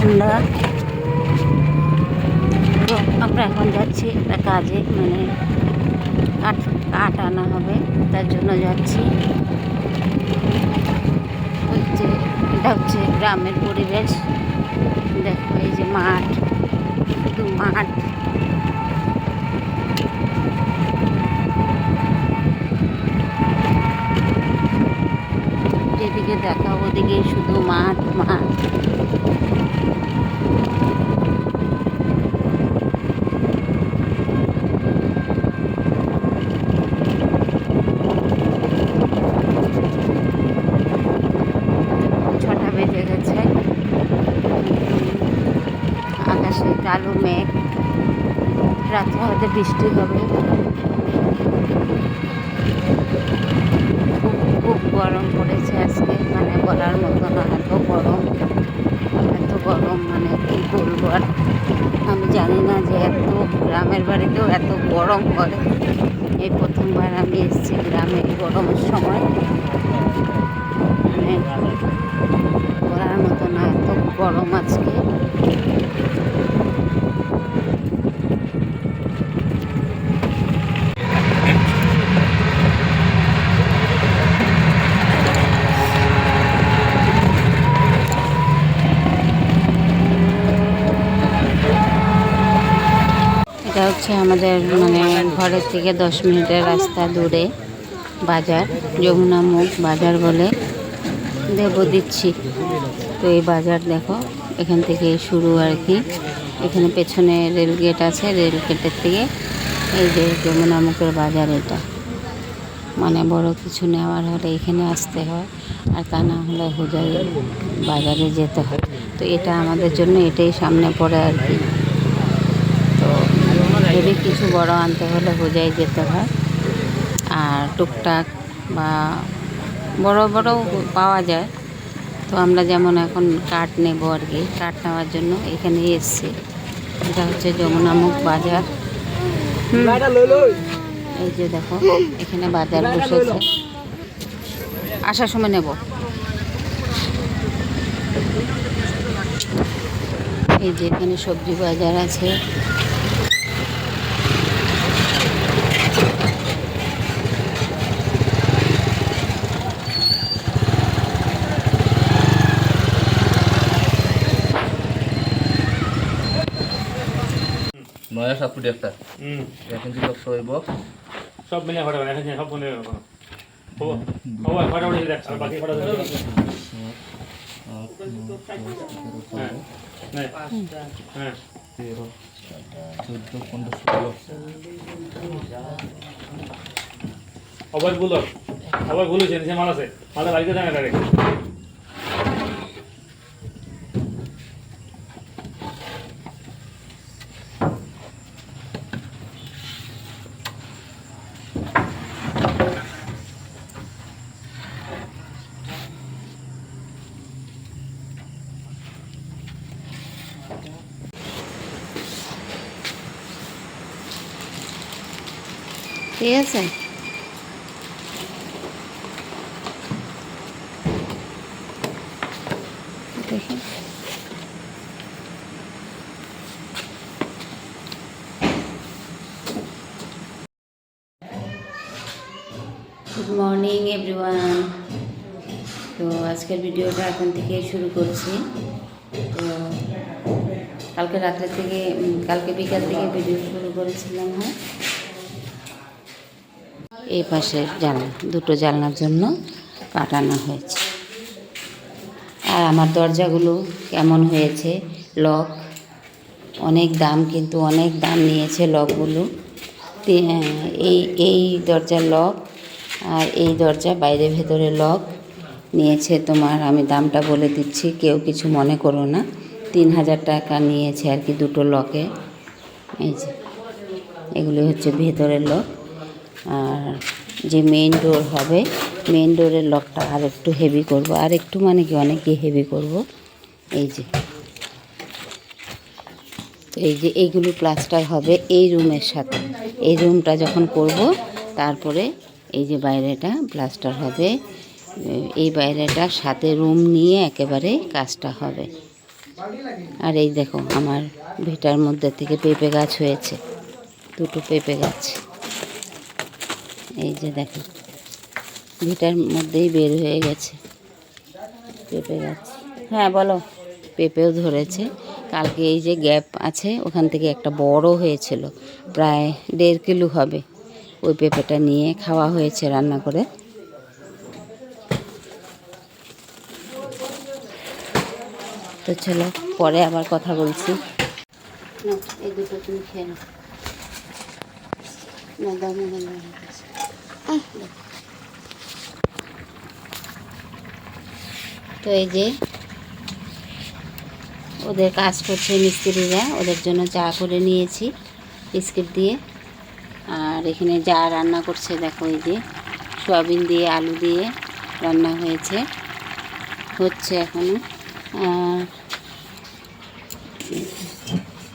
ঠান্ডা। তো আমরা এখন যাচ্ছি একটা কাজে, মানে কাঠ আনা হবে, তার জন্য যাচ্ছি। এটা হচ্ছে গ্রামের পরিবেশ। দেখো এই যে মাঠ, শুধু মাঠ। যেদিকে দেখা ওদিকে শুধু মাঠ মাঠ। বেজে গেছে, আকাশে কালো মেঘ, রাত্রে হয়তো বৃষ্টি হবে। খুব গরম পড়েছে আজকে, মানে বলার মতো না, এত গরম মানে কি বলবো আর। আমি জানি না যে এত গ্রামের বাড়িতেও এত গরম হয়। এই প্রথমবার আমি এসেছি গ্রামে গরমের সময়, মানে বলার মতো না, এত গরম আজকে। এটা হচ্ছে আমাদের মানে ঘরের থেকে 10 মিনিটের রাস্তা দূরে বাজার, যমুনামুখ বাজার বলে দিচ্ছি। তো এই বাজার দেখো, এখান থেকে শুরু আর কি। এখানে পেছনে রেল গেট আছে, রেল গেটের থেকে এই যে যমুনামুখের বাজার। এটা মানে বড় কিছু নেওয়ার হলে এখানে আসতে হয়, আর তা না হলে হোজাই বাজারে যেতে হয়। তো এটা আমাদের জন্য এটাই সামনে পড়ে আর কি। তো যদি কিছু বড় আনতে হলে হোজাই যেতে হয়, আর টুকটাক বা বড় পাওয়া যায়। তো আমরা যেমন এখন কাঠ নেব আর কি, কাঠ নেওয়ার জন্য এখানে এসেছি। এটা হচ্ছে যমুনামুখ বাজার। এই যে দেখো এখানে বাজার বসেছে, আসার সময় নেব। এই যে এখানে সবজি বাজার আছে। নয়া 7 ফুট একটা এখন যে লক্ষ হইব সব মিলে ফটাফট এখন সব বন্ধ হয়ে গেল। ও ফটাফট দেখ, আর বাকি ফটাফট হ্যাঁ 13 14 15 16 আবার বলেছেন যে মাল আছে, মালটা বাড়িতে জানা ডাইরেক্ট। ঠিক আছে, দেখি। Good morning everyone. তো আজকের ভিডিওটা এখন থেকে শুরু করছি। তো কালকে রাত্রে থেকে, কালকে বিকাল থেকে ভিডিও শুরু করেছিলাম। হ্যাঁ, এই পাশের দুটো জানলার জন্য কাটানো হয়েছে। আর আমার দরজাগুলো কেমন হয়েছে, লক অনেক দাম, কিন্তু অনেক দাম নিয়েছে লকগুলো। এই দরজার লক আর এই দরজা বাইরে ভেতরে লক নিয়েছে তোমার, আমি দামটা বলে দিচ্ছি, কেউ কিছু মনে করো না, 3000 টাকা নিয়েছে আর কি দুটো লকে। এই যে এগুলি হচ্ছে ভেতরের লক। আর যে মেইন ডোর হবে, মেইন ডোরের লকটা আর একটু হেভি করব, আর একটু মানে কি অনেকই হেভি করব। এই যে এইগুলো প্লাস্টার হবে এই রুমের সাথে। এই রুমটা যখন করব তারপরে এই যে বাইরেটা প্লাস্টার হবে, এই বাইরেটার সাথে রুম নিয়ে একেবারে কাজটা হবে। আর এই দেখো আমার ভিটার মধ্যে থেকে পেঁপে গাছ হয়েছে, 2টো পেঁপে গাছ। এই যে দেখো ভিটার মধ্যেই বের হয়ে গেছে পেঁপে গাছ। হ্যাঁ বলো। পেঁপেও ধরেছে। কালকে এই যে গ্যাপ আছে ওখান থেকে একটা বড় হয়েছিল, প্রায় 1.5 কিলো হবে। ওই পেঁপেটা নিয়ে খাওয়া হয়েছে রান্না করে। তো চলো পরে আবার কথা বলছি। এই দুটো তুমি খেয়ে নাও। না দাও না দাও না। তো এই যে ওদের কাজ করছে মিস্ত্রিরা, ওদের জন্য চা করে নিয়েছি বিস্কিট দিয়ে। আর এখানে যা রান্না করছে দেখো, এই যে সয়াবিন দিয়ে আলু দিয়ে রান্না হয়েছে, হচ্ছে এখনো। আর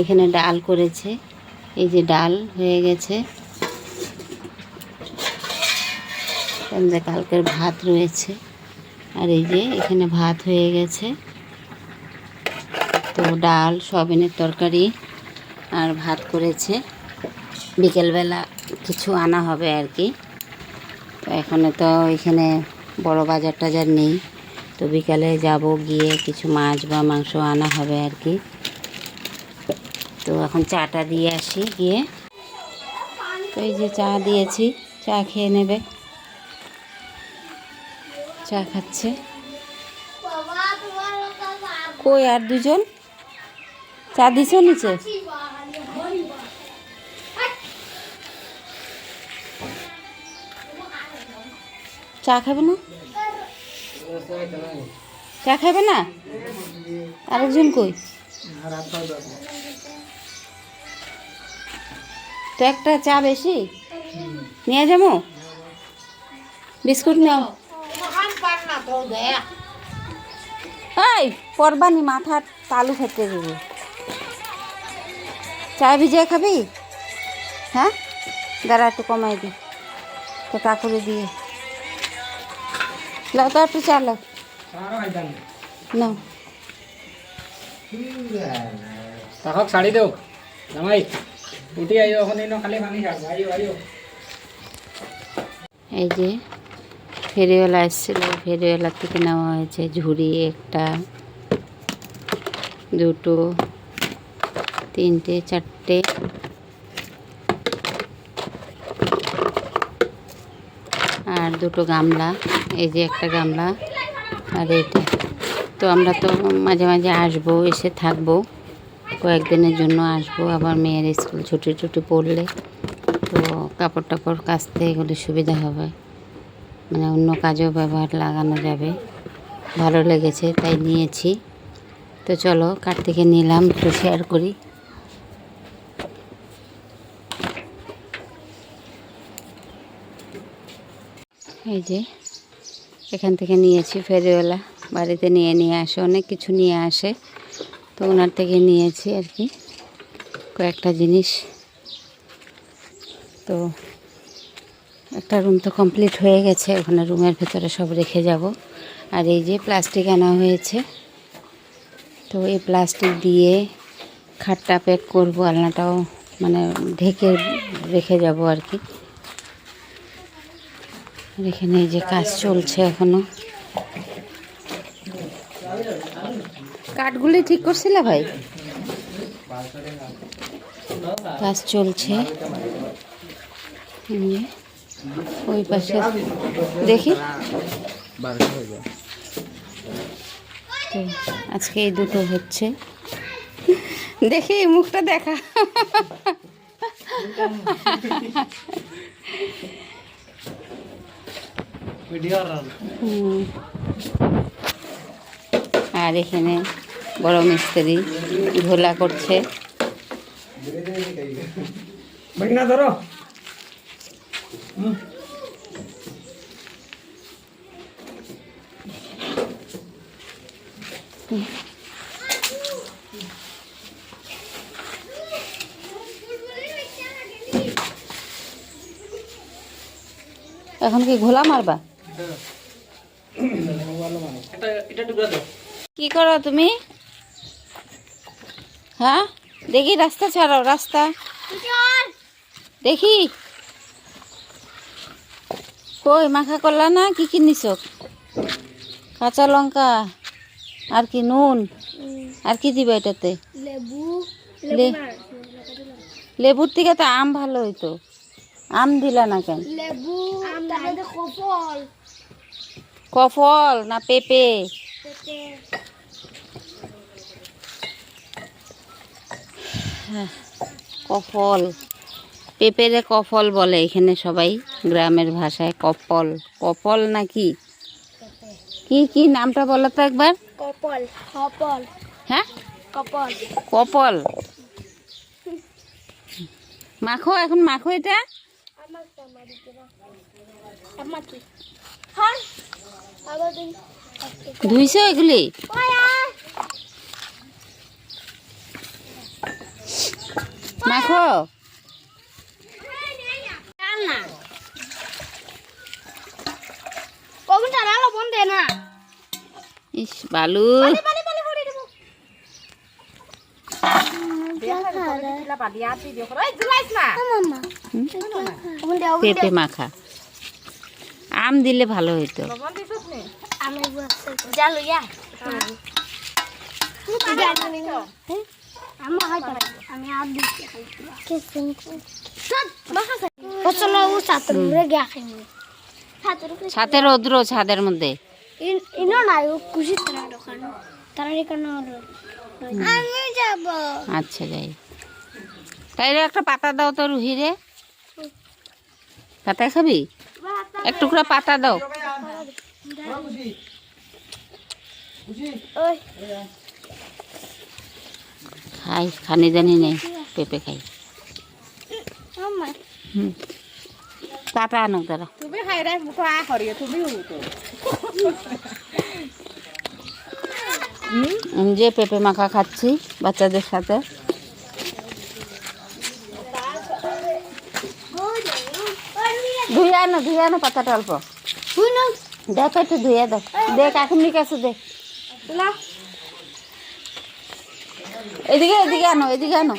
এখানে ডাল করেছে, এই যে ডাল হয়ে গেছে। কালকের ভাত রয়েছে, আর এই যে এখানে ভাত হয়ে গেছে। তো ডাল, সয়াবিনের তরকারি আর ভাত করেছে। বিকেলবেলা কিছু আনা হবে আর কি। তো এখানে তো এখানে বড় বাজার টাজার নেই, তো বিকালে যাব, গিয়ে কিছু মাছ বা মাংস আনা হবে আর কি। তো এখন চাটা দিয়ে আসি গিয়ে। তো এই যে চা দিয়েছি, চা খেয়ে নেবে। চা খাচ্ছে। কই আর দুজন? চা দিছ নিচে? চা খাবে না? চা খাবে না? আরেকজন কই? তো একটা চা বেশি নিয়ে যাবো। বিস্কুট নাও। এই পরবানি মাথার তালু খেতে দেবো। চা ভিজিয়ে খাবি? হ্যাঁ দাঁড়া একটু কমাই দি, তো কাকুরে দিয়ে লাও তো একটু চা লাও। নাও তাহক শাড়ি দেও জামাই উঠি আইও, এখন এই খালি পানি খাও। আইও আইও। এই যে ফেরিওয়ালা এসেছিল, ফেরিওয়ালার থেকে নেওয়া হয়েছে ঝুড়ি, 1টা 2টো 3টে 4টে। আর 2টো গামলা, এই যে একটা গামলা আর এইটা। তো আমরা তো মাঝে মাঝে আসবো, এসে থাকবো, কয়েকদিনের জন্য আসবো। আবার মেয়ের স্কুল ছুটি পড়লে তো কাপড় টাপড় কাচতে এগুলো সুবিধা হবে, মানে অন্য কাজেও ব্যবহার লাগানো যাবে। ভালো লেগেছে তাই নিয়েছি। তো চলো কার থেকে নিলাম একটু শেয়ার করি। এই যে এখান থেকে নিয়েছি, ফেরিওয়ালা বাড়িতে নিয়ে আসে, অনেক কিছু নিয়ে আসে, তো ওনার থেকে নিয়েছি আর কি কয়েকটা জিনিস। তো একটা রুম তো কমপ্লিট হয়ে গেছে, ওখানে রুমের ভেতরে সব রেখে যাব। আর এই যে প্লাস্টিক আনা হয়েছে, তো এই প্লাস্টিক দিয়ে খাটটা প্যাক করবো, আলনাটাও মানে ঢেকে রেখে যাব আর কি। এখানে এই যে কাজ চলছে এখনো। কাঠগুলি ঠিক করছিল ভাই? কাজ চলছে। ওই পাশে দেখি। তো আজকে এই দুটো হচ্ছে, দেখি মুখটা দেখা। আর এখানে বড় মিস্ত্রি ঘোলা করছে। ধরো এখন কি ঘোলা মারবা? কি করো তুমি? হ্যাঁ দেখি রাস্তা ছাড়াও, রাস্তা দেখি। কই মাখা করলা না? কি কি নিছ? কাঁচা লঙ্কা আর কি নুন আর কি দিবা এটাতে? লেবুর থেকে তো আম ভালো হইতো, আম দিলা না কেন? কফল না পেঁপে? কফল, পেঁপেরে কফল বলে এখানে সবাই, গ্রামের ভাষায় কফল। কফল নাকি কি কি নামটা বলো তো একবার। কপল কপল হ্যাঁ কপল কপল। মাখো, এখন মাখো এটা। ধুইছো এগুলি? মাখো। ইস বালু। পেঁপে মাখা, আম দিলে ভালো হইতো। ছাদের রৌদ্র, ছাদের মধ্যে আচ্ছা যাই। তাইলে একটা পাতা দাও তো রুহিরে। পাতা খাবি? এক টুকরা পাতা দাও। খাই, খানি জানি নেই, পেঁপে খাই। পাতা আনুক দাঁড়া। যে পেঁপে মাখা খাচ্ছি বাচ্চাদের সাথে। ধুয়ে আনো পাতাটা অল্প। দেখো একটু ধুয়ে দাও, দেখ কাকুনির কাছে দেখ। এদিকে এদিকে আনো, এদিকে আনো।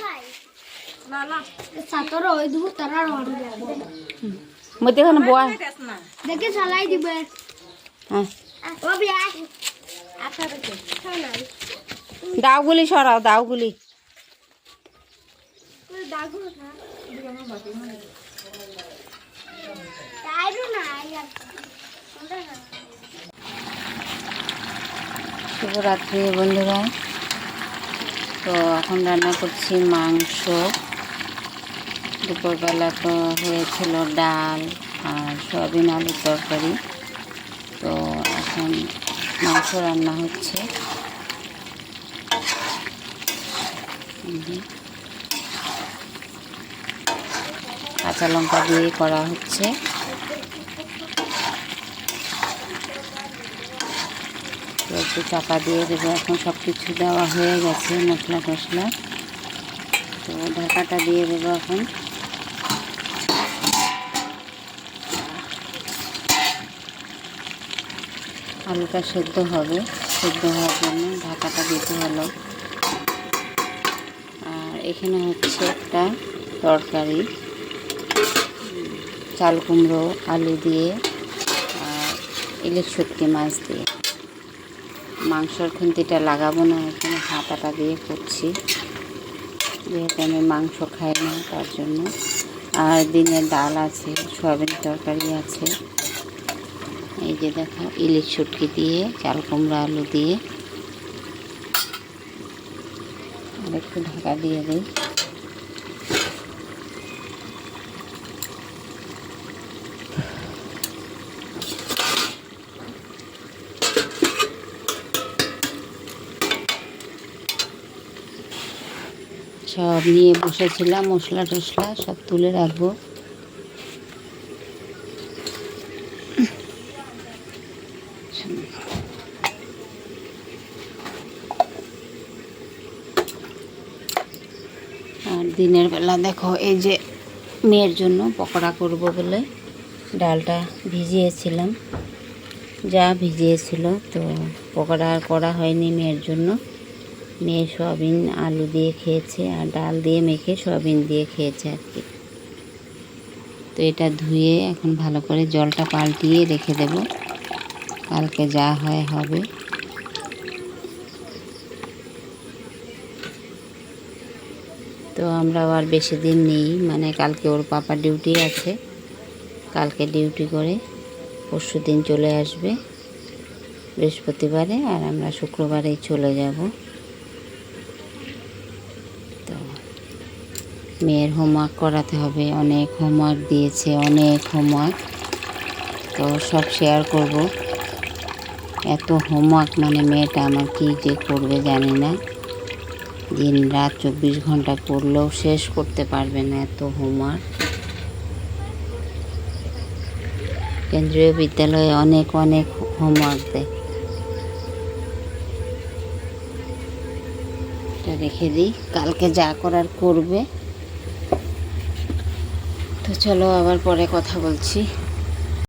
মধ্যেখানে বোয়া দেখে চালাই দিবে। হ্যাঁ দাওগুলি সরাও, দাওগুলি। শুভরাত্রি বন্ধুরা। তো এখন রান্না করছি মাংস। দুপুরবেলা তো হয়েছিল ডাল আর সয়াবিন আলুর তরকারি। তো এখন মাংস রান্না হচ্ছে। কাঁচা লঙ্কা দিয়ে করা হচ্ছে। একটু চাপা দিয়ে দেবো। এখন সব কিছু দেওয়া হয়ে গেছে, মশলা টশলা। তো ঢাকাটা দিয়ে দেবো এখন। আলুটা সেদ্ধ হবে, সেদ্ধ হওয়ার জন্য ঢাকাটা দিতে হলো। আর এখানে হচ্ছে একটা তরকারি, চাল কুমড়ো আলু দিয়ে আর ইলিশ শুটকি মাছ দিয়ে। মাংসর খুন্তিটা লাগাবো না, এখানে হাতাটা দিয়ে করছি, যেহেতু আমি মাংস খাই না তার জন্য। আর দিনের ডাল আছে, সয়াবিন তরকারি আছে। এই যে দেখো ইলিশ শুটকি দিয়ে, চাল কুমড়ো আলু দিয়ে। আর একটু ঢাকা দিয়ে দিই। সব নিয়ে বসেছিলাম, মশলা টশলা সব তুলে রাখবো। আর দিনের বেলা দেখো এই যে মেয়ের জন্য পকোড়া করব বলে ডালটা ভিজিয়েছিলাম, যা ভিজিয়েছিল। তো পকোড়া আর করা হয়নি মেয়ের জন্য। মেয়ে সয়াবিন আলু দিয়ে খেয়েছে আর ডাল দিয়ে মেখে সয়াবিন দিয়ে খেয়েছে আর কি। তো এটা ধুয়ে এখন ভালো করে জলটা পাল্টিয়ে রেখে দেব, কালকে যা হয় হবে। তো আমরাও আর বেশি দিন নেই, মানে কালকে ওর পাপা ডিউটি আছে, কালকে ডিউটি করে পরশু দিন চলে আসবে বৃহস্পতিবারে, আর আমরা শুক্রবারেই চলে যাব। তো মেয়ের হোমওয়ার্ক করাতে হবে, অনেক হোমওয়ার্ক দিয়েছে, অনেক হোমওয়ার্ক। তো সব শেয়ার করব। এত হোমওয়ার্ক, মানে মেয়েটা আমার কী যে করবে জানি না, দিন রাত 24 ঘন্টা করলেও শেষ করতে পারবে না এত হোমওয়ার্ক। কেন্দ্রীয় বিদ্যালয়ে অনেক অনেক হোমওয়ার্ক দেয়। এটা রেখে দিই, কালকে যা করার করবে। তো চলো আবার পরে কথা বলছি।